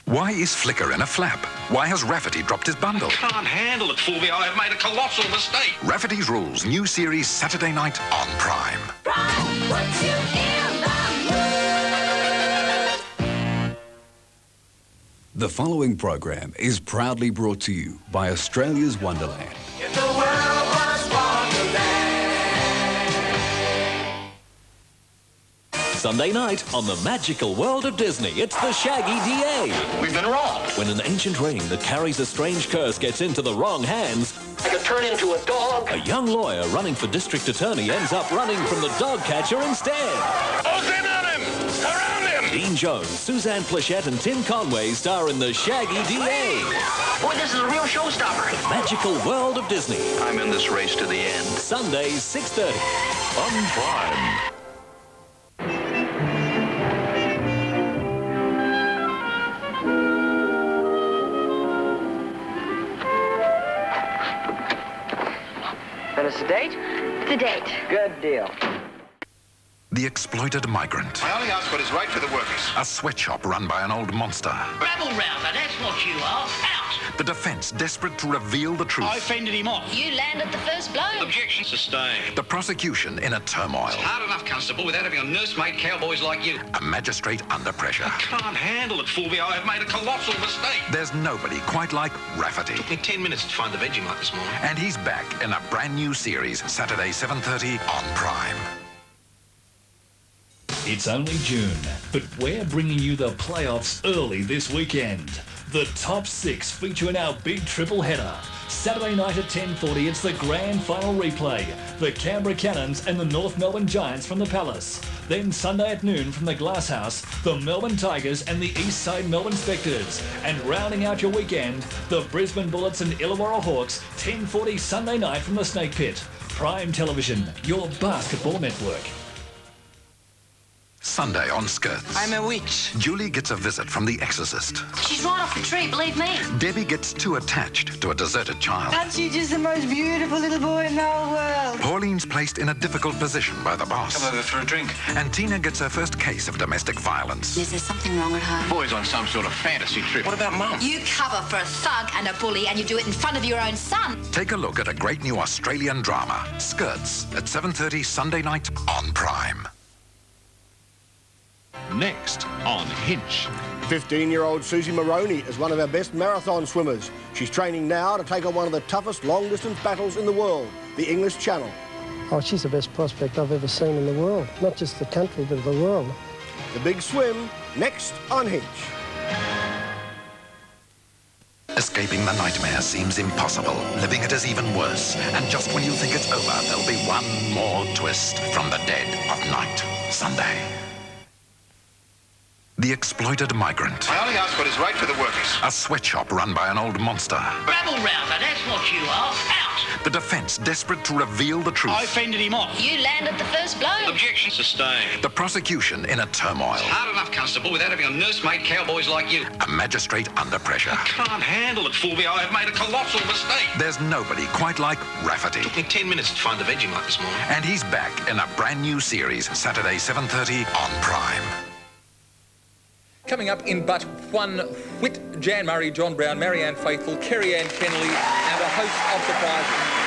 Why is Flicker in a flap? Why has Rafferty dropped his bundle? Can't handle it, Fulby. I have made a colossal mistake. Rafferty's Rules, new series Saturday night on Prime. Prime puts you in the mood. The following program is proudly brought to you by Australia's Wonderland. If the world was Wonderland. Sunday night on the magical world of Disney, it's the Shaggy DA. We've been robbed. When an ancient ring that carries a strange curse gets into the wrong hands, I could turn into a dog. a young lawyer running for district attorney ends up running from the dog catcher instead. Oh, in on him! Around him! Dean Jones, Suzanne Pleshette and Tim Conway star in the Shaggy DA. Boy, this is a real showstopper. The magical world of Disney. I'm in this race to the end. Sundays, 6:30 on Prime. And it's a date? The date. Good deal. The Exploited Migrant. I only ask what is right for the workers. A sweatshop run by an old monster. Rabble-rouser, that's what you are. Out! The defence desperate to reveal the truth. I fended him off. You landed the first blow. Objection sustained. The prosecution in a turmoil. Hard enough, Constable, without having a nursemaid cowboys like you. A magistrate under pressure. I can't handle it, Fulby. I have made a colossal mistake. There's nobody quite like Rafferty. Took me 10 minutes to find the Vegemite this morning. And he's back in a brand new series, Saturday 7:30 on Prime. It's only June, but we're bringing you the playoffs early this weekend. The top 6 feature in our big triple header. Saturday night at 10:40, it's the grand final replay. The Canberra Cannons and the North Melbourne Giants from the Palace. Then Sunday at noon from the Glasshouse, the Melbourne Tigers and the East Side Melbourne Spectres. And rounding out your weekend, the Brisbane Bullets and Illawarra Hawks, 10:40 Sunday night from the Snake Pit. Prime Television, your basketball network. Sunday on Skirts. I'm a witch. Julie gets a visit from the exorcist. She's right off the tree, believe me. Debbie gets too attached to a deserted child. Aren't you just the most beautiful little boy in the whole world? Pauline's placed in a difficult position by the boss. Come over for a drink. And Tina gets her first case of domestic violence. Is there something wrong at home? Boy's on some sort of fantasy trip. What about Mum? You cover for a thug and a bully and you do it in front of your own son. Take a look at a great new Australian drama, Skirts, at 7:30 Sunday night on Prime. Next on Hinch. 15-year-old Susie Moroney is one of our best marathon swimmers. She's training now to take on one of the toughest long-distance battles in the world, the English Channel. Oh, she's the best prospect I've ever seen in the world. Not just the country, but the world. The big swim, next on Hinch. Escaping the nightmare seems impossible. Living it is even worse. And just when you think it's over, there'll be one more twist from the dead of night, Sunday. The Exploited Migrant. I only ask what is right for the workers. A sweatshop run by an old monster. Rabble-rouser, that's what you are. Out! The defence desperate to reveal the truth. I fended him off. You landed the first blow. Objection sustained. The prosecution in a turmoil. Hard enough, Constable, without having a nursemaid cowboys like you. A magistrate under pressure. I can't handle it, Fulby. I have made a colossal mistake. There's nobody quite like Rafferty. Took me 10 minutes to find the Vegemite this morning. And he's back in a brand new series, Saturday 7:30 on Prime. Coming up in but one whit, Jan Murray, John Brown, Marianne Faithful, Kerry Ann Kennelly and a host of surprises.